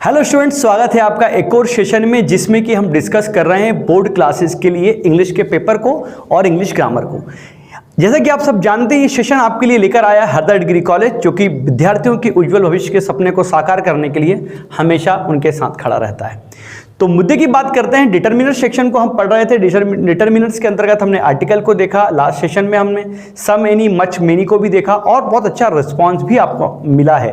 Hello students, स्वागत है आपका एक और सेशन में जिसमें कि हम डिस्कस कर रहे हैं बोर्ड क्लासेस के लिए इंग्लिश के पेपर को और इंग्लिश ग्रामर को। जैसा कि आप सब जानते हैं, ये सेशन आपके लिए लेकर आया हरदा डिग्री कॉलेज, जो कि विद्यार्थियों की उज्जवल भविष्य के सपने को साकार करने के लिए हमेशा उनके साथ खड़ा रहता है। तो मुद्दे की बात करते हैं। डिटरमिनर सेक्शन को हम पढ़ रहे थे। डिटरमिनर्स के अंतर्गत हमने आर्टिकल को देखा, लास्ट सेशन में हमने सम, एनी, मच, मेनी को भी देखा और बहुत अच्छा रिस्पॉन्स भी आपको मिला है।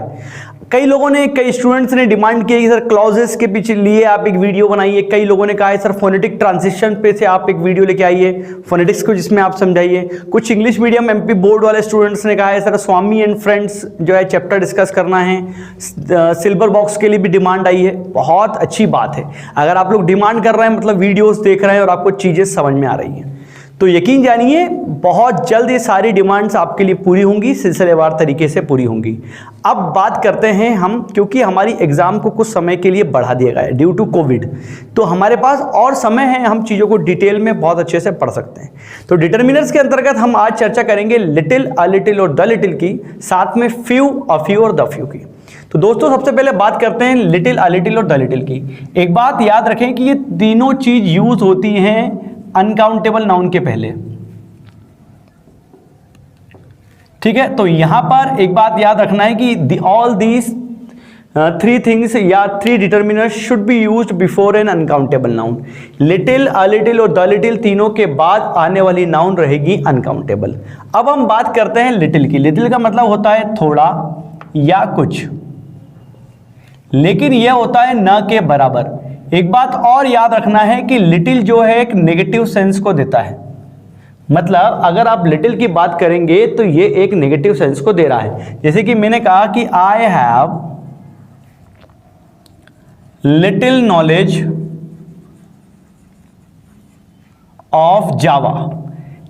कई स्टूडेंट्स ने डिमांड की है कि सर क्लॉजेस के पीछे लिए आप एक वीडियो बनाइए। कई लोगों ने कहा है सर फोनेटिक ट्रांजिशन पे से आप एक वीडियो लेके आइए, फोनेटिक्स को जिसमें आप समझाइए। कुछ इंग्लिश मीडियम एमपी बोर्ड वाले स्टूडेंट्स ने कहा है सर स्वामी एंड फ्रेंड्स जो है चैप्टर डिस्कस करना है। सिल्वर बॉक्स के लिए भी डिमांड आई है। बहुत अच्छी बात है, अगर आप लोग डिमांड कर रहे हैं मतलब वीडियोस देख रहे हैं और आपको चीज़ें समझ में आ रही हैं, तो यकीन जानिए बहुत जल्द ये सारी डिमांड्स आपके लिए पूरी होंगी, सिलसिलेवार तरीके से पूरी होंगी। अब बात करते हैं हम, क्योंकि हमारी एग्जाम को कुछ समय के लिए बढ़ा दिया गया है ड्यू टू कोविड, तो हमारे पास और समय है, हम चीज़ों को डिटेल में बहुत अच्छे से पढ़ सकते हैं। तो डिटरमिनर्स के अंतर्गत हम आज चर्चा करेंगे लिटिल, अ लिटिल और द लिटिल की, साथ में फ्यू, अ फ्यू और द फ्यू की। तो दोस्तों सबसे पहले बात करते हैं लिटिल, अ लिटिल और द लिटिल की। एक बात याद रखें कि ये तीनों चीज यूज होती हैं अनकाउंटेबल नाउन के पहले, ठीक है। तो यहां पर एक बात याद रखना है कि ऑल दीज थ्री थिंग्स या three determiners should be used before N uncountable noun. Little, a little और द लिटिल तीनों के बाद आने वाली नाउन रहेगी अनकाउंटेबल। अब हम बात करते हैं लिटिल की। लिटिल का मतलब होता है थोड़ा या कुछ, लेकिन यह होता है न के बराबर। एक बात और याद रखना है कि लिटिल जो है एक नेगेटिव सेंस को देता है, मतलब अगर आप लिटिल की बात करेंगे तो ये एक नेगेटिव सेंस को दे रहा है। जैसे कि मैंने कहा कि I have little knowledge of Java.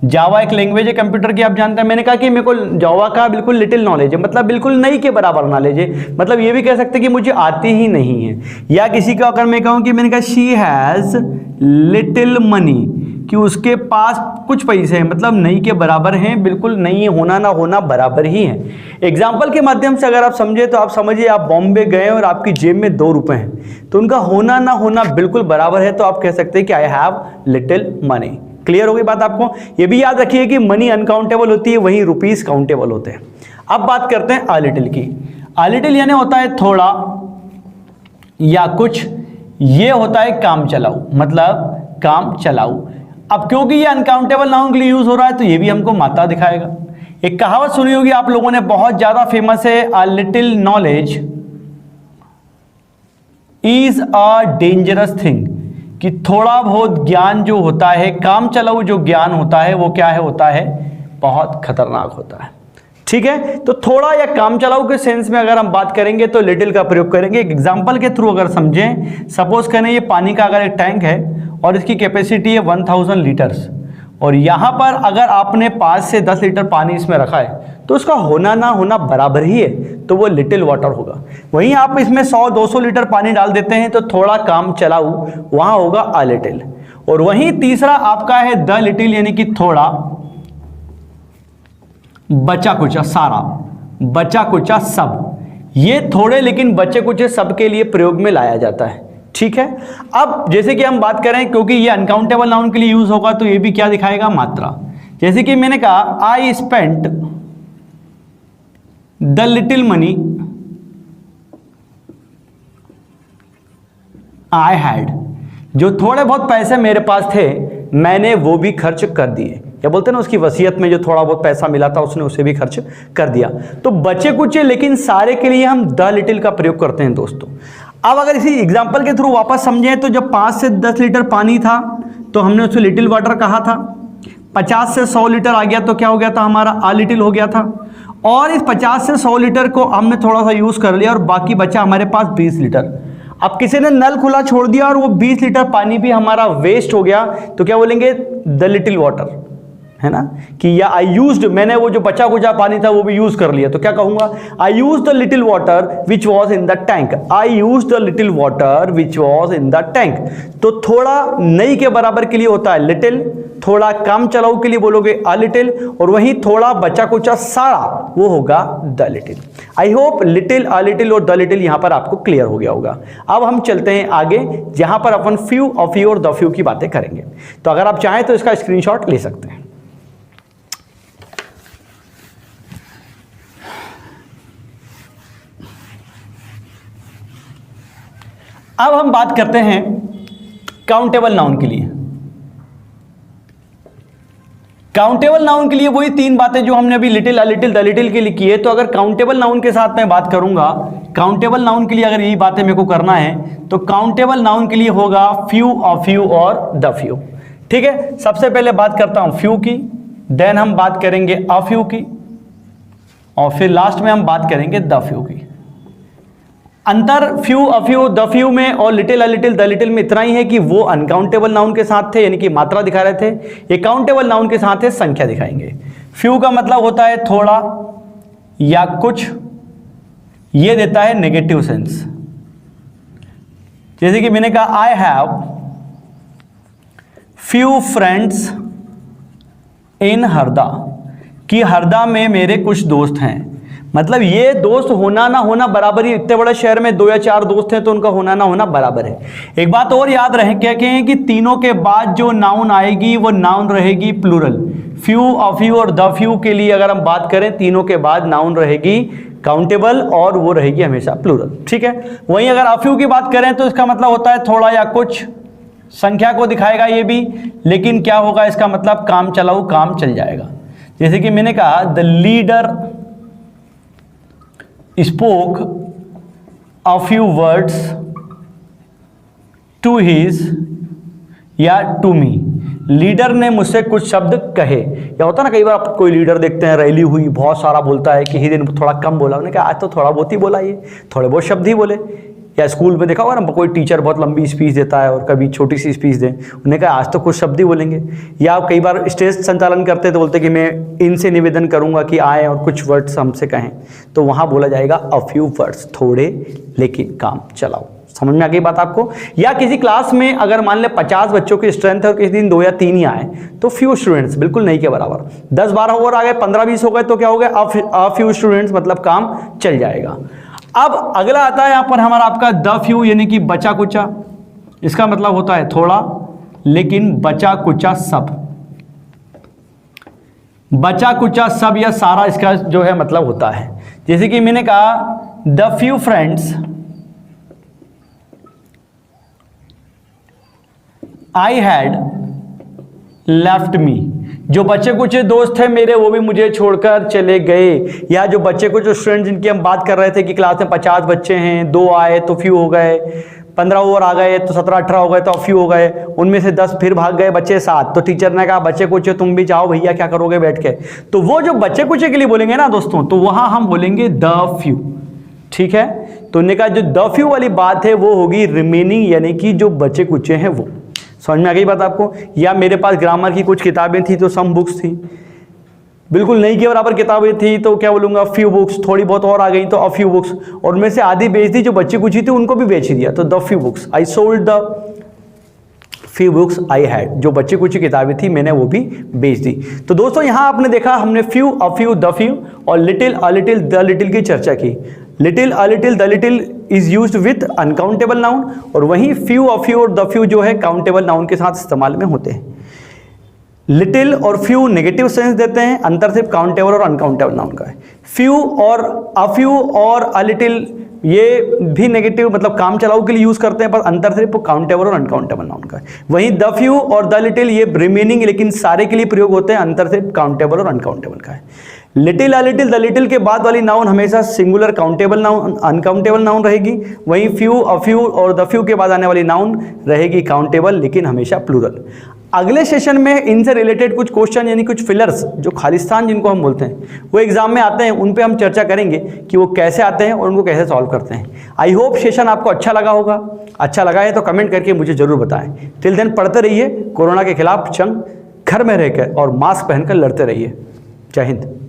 Java एक लैंग्वेज है कंप्यूटर की, आप जानते हैं। मैंने कहा कि मेरे को जावा का बिल्कुल लिटिल नॉलेज है, मतलब बिल्कुल नहीं के बराबर नॉलेज है। मतलब ये भी कह सकते हैं कि मुझे आती ही नहीं है। या किसी का अगर मैं कहूं कि मैंने कहा शी हैज लिटिल मनी, कि उसके पास कुछ पैसे हैं, मतलब नहीं के बराबर हैं, बिल्कुल नहीं होना ना होना बराबर ही है। एग्जाम्पल के माध्यम से अगर आप समझे तो आप समझिए आप बॉम्बे गए और आपकी जेब में 2 रुपए हैं, तो उनका होना ना होना बिल्कुल बराबर है, तो आप कह सकते हैं कि I have little money. Clear हो गई बात आपको। ये भी याद रखिए कि मनी अनकाउंटेबल होती है, वहीं रुपीस काउंटेबल होते हैं। अब बात करते हैं अ लिटिल की। अ लिटिल यानी होता है थोड़ा या कुछ, ये होता है काम चलाऊ, मतलब काम चलाऊ। अब क्योंकि ये अनकाउंटेबल नाउन के लिए यूज हो रहा है तो ये भी हमको मात्रा दिखाएगा। एक कहावत सुनी होगी आप लोगों ने, बहुत ज्यादा फेमस है, a little knowledge is a dangerous thing, कि थोड़ा बहुत ज्ञान जो होता है, काम चलाऊ जो ज्ञान होता है वो क्या है, होता है बहुत खतरनाक होता है। ठीक है, तो थोड़ा या काम चलाऊ के सेंस में अगर हम बात करेंगे तो लिटिल का प्रयोग करेंगे। एक एग्जांपल के थ्रू अगर समझें, सपोज करें ये पानी का अगर एक टैंक है और इसकी कैपेसिटी है 1000 लीटर्स, और यहां पर अगर आपने 5 से 10 लीटर पानी इसमें रखा है तो उसका होना ना होना बराबर ही है, तो वो लिटिल वाटर होगा। वहीं आप इसमें 100-200 लीटर पानी डाल देते हैं तो थोड़ा काम चलाऊ, वहां होगा अ लिटिल। और वहीं तीसरा आपका है द लिटिल, यानी कि थोड़ा बचा कुचा सारा, बचा कुचा सब। ये थोड़े लेकिन बचे कुचे सब के लिए प्रयोग में लाया जाता है। ठीक है, अब जैसे कि हम बात करें, क्योंकि ये अनकाउंटेबल नाउन के लिए यूज होगा तो ये भी क्या दिखाएगा, मात्रा। जैसे कि मैंने कहा I spent the little money I had, जो थोड़े बहुत पैसे मेरे पास थे मैंने वो भी खर्च कर दिए। या बोलते हैं ना, उसकी वसीयत में जो थोड़ा बहुत पैसा मिला था उसने उसे भी खर्च कर दिया। तो बचे कुचे लेकिन सारे के लिए हम द लिटिल का प्रयोग करते हैं दोस्तों। अब अगर इसी एग्जाम्पल के थ्रू वापस समझें तो जब 5 से 10 लीटर पानी था तो हमने उसे लिटिल वाटर कहा था। 50 से 100 लीटर आ गया तो क्या हो गया था, हमारा अ लिटिल हो गया था। और इस 50 से 100 लीटर को हमने थोड़ा सा यूज कर लिया और बाकी बचा हमारे पास 20 लीटर। अब किसी ने नल खुला छोड़ दिया और वो 20 लीटर पानी भी हमारा वेस्ट हो गया, तो क्या बोलेंगे, द लिटिल वाटर, है ना। कि या आई यूज्ड, मैंने वो जो बचा कुचा पानी था वो भी यूज कर लिया, तो क्या कहूंगा, I use the little water which was in the tank. I use the little water which was in the tank. तो थोड़ा नहीं के बराबर के लिए होता है लिटिल, थोड़ा काम चलाऊ के लिए बोलोगे अ लिटिल, और वहीं थोड़ा बचा कुचा सारा वो होगा the little. I hope little, a little और द लिटिल यहां पर आपको क्लियर हो गया होगा। अब हम चलते हैं आगे, जहां पर अपन फ्यू, अ फ्यू और द फ्यू की बातें करेंगे। तो अगर आप चाहें तो इसका स्क्रीनशॉट ले सकते हैं। अब हम बात करते हैं काउंटेबल नाउन के लिए। काउंटेबल नाउन के लिए वही तीन बातें जो हमने अभी little, a little, the little के लिए की है। तो अगर काउंटेबल नाउन के साथ मैं बात करूंगा, काउंटेबल नाउन के लिए अगर यही बातें मेरे को करना है तो काउंटेबल नाउन के लिए होगा फ्यू, अ फ्यू और द फ्यू। ठीक है, सबसे पहले बात करता हूं फ्यू की, देन हम बात करेंगे अ फ्यू की, और फिर लास्ट में हम बात करेंगे द फ्यू की। अंतर few, a few, the few में और little, a little, the little में इतना ही है कि वो अनकाउंटेबल नाउन के साथ थे, यानी कि मात्रा दिखा रहे थे। ये काउंटेबल नाउन के साथ है संख्या दिखाएंगे। फ्यू का मतलब होता है थोड़ा या कुछ, ये देता है नेगेटिव सेंस। जैसे कि मैंने कहा आई हैव फ्यू फ्रेंड्स इन हरदा, कि हरदा में मेरे कुछ दोस्त हैं। मतलब ये दोस्त होना ना होना बराबर ही, इतने बड़े शहर में 2 या 4 दोस्त हैं तो उनका होना ना होना बराबर है। एक बात और याद रहे, क्या कहें कि तीनों के बाद जो नाउन आएगी वो नाउन रहेगी प्लूरल। फ्यू, अ फ्यू और द फ्यू के लिए अगर हम बात करें, तीनों के बाद नाउन रहेगी काउंटेबल और वो रहेगी हमेशा प्लूरल। ठीक है, वहीं अगर अ फ्यू की बात करें तो इसका मतलब होता है थोड़ा या कुछ, संख्या को दिखाएगा ये भी, लेकिन क्या होगा इसका मतलब काम चलाऊ, काम चल जाएगा। जैसे कि मैंने कहा the leader spoke a few words to his या to me, लीडर ने मुझसे कुछ शब्द कहे। या होता ना कई बार आप कोई लीडर देखते हैं, रैली हुई, बहुत सारा बोलता है, किसी दिन थोड़ा कम बोला, उन्होंने कहा आज तो थोड़ा बहुत ही बोला, ये थोड़े बहुत शब्द ही बोले। या स्कूल में देखा होगा ना, कोई टीचर बहुत लंबी स्पीच देता है और कभी छोटी सी स्पीच दे, उन्होंने कहा आज तो कुछ शब्द ही बोलेंगे। या कई बार स्टेज संचालन करते हैं तो बोलते कि मैं इनसे निवेदन करूंगा कि आए और कुछ वर्ड्स हमसे कहें, तो वहां बोला जाएगा अ फ्यू वर्ड्स, थोड़े लेकिन काम चलाओ। समझ में आ गई बात आपको? या किसी क्लास में अगर मान ले 50 बच्चों की स्ट्रेंथ है और किसी दिन 2 या 3 ही आए तो फ्यू स्टूडेंट्स, बिल्कुल नहीं के बराबर। 10-12 और आ गए, 15-20 हो गए तो क्या हो गया अ फ्यू स्टूडेंट्स, मतलब काम चल जाएगा। अब अगला आता है यहां पर हमारा आपका द फ्यू, यानी कि बचा कुचा। इसका मतलब होता है थोड़ा लेकिन बचा कुचा सब, बचा कुचा सब या सारा इसका जो है मतलब होता है। जैसे कि मैंने कहा the few friends I had left me, जो बच्चे कुछ दोस्त थे मेरे वो भी मुझे छोड़कर चले गए। या जो बच्चे कुछ स्टूडेंट जिनकी हम बात कर रहे थे कि क्लास में 50 बच्चे हैं, 2 आए तो फ्यू हो गए, 15 और आ गए तो 17-18 हो गए तो फ्यू हो गए, उनमें से 10 फिर भाग गए, बच्चे 7, तो टीचर ने कहा बच्चे कुछ तुम भी जाओ भैया, क्या करोगे बैठ के। तो वो जो बच्चे कुछ के लिए बोलेंगे ना दोस्तों, तो वहां हम बोलेंगे द फ्यू। ठीक है, तो उन्होंने कहा जो द फ्यू वाली बात है वो होगी रिमेनिंग, यानी कि जो बच्चे कुछ हैं वो। समझ में आ गई बात आपको? या मेरे पास ग्रामर की कुछ किताबें थी तो सम बुक्स थी, बिल्कुल नहीं के बराबर किताबें थी तो क्या बोलूँगा फ्यू बुक्स, थोड़ी बहुत और आ गई तो अ फ्यू बुक्स, और उनमें से आधी बेच दी, जो बच्ची कुछ थी उनको भी बेच दिया, तो the few books, I sold the few books I had, जो बच्ची कुछ किताबें थी मैंने वो भी बेच दी। तो दोस्तों यहाँ आपने देखा हमने few, a few, the few और little, a little, the little की चर्चा की। Little, a little, the little is used with uncountable noun, और वहीं फ्यू, अ फ्यू और द फ्यू जो है काउंटेबल नाउन के साथ इस्तेमाल में होते हैं। लिटिल और फ्यू नेगेटिव सेंस देते हैं, अंतर सिर्फ काउंटेबल और अनकाउंटेबल नाउन का है। फ्यू और अ फ्यू और अ लिटिल ये भी नेगेटिव मतलब काम चलाऊ के लिए यूज करते हैं, पर अंतर सिर्फ काउंटेबल और अनकाउंटेबल नाउन का है। वहीं द फ्यू और द लिटिल ये रिमेनिंग लेकिन सारे के लिए प्रयोग होते हैं, अंतर सिर्फ काउंटेबल और अनकाउंटेबल का है। Little, a little, the little के बाद वाली नाउन हमेशा singular countable noun, uncountable noun रहेगी। वहीं फ्यू, अ फ्यू और द फ्यू के बाद आने वाली नाउन रहेगी काउंटेबल लेकिन हमेशा प्लूरल। अगले सेशन में इनसे रिलेटेड कुछ क्वेश्चन यानी कुछ फिलर्स जो खालिस्तान जिनको हम बोलते हैं वो एग्जाम में आते हैं, उन पे हम चर्चा करेंगे कि वो कैसे आते हैं और उनको कैसे सॉल्व करते हैं। आई होप सेशन आपको अच्छा लगा होगा। अच्छा लगा है तो कमेंट करके मुझे जरूर बताएं। टिल देन पढ़ते रहिए, कोरोना के खिलाफ जंग घर में रहकर और मास्क पहनकर लड़ते रहिए। जय हिंद।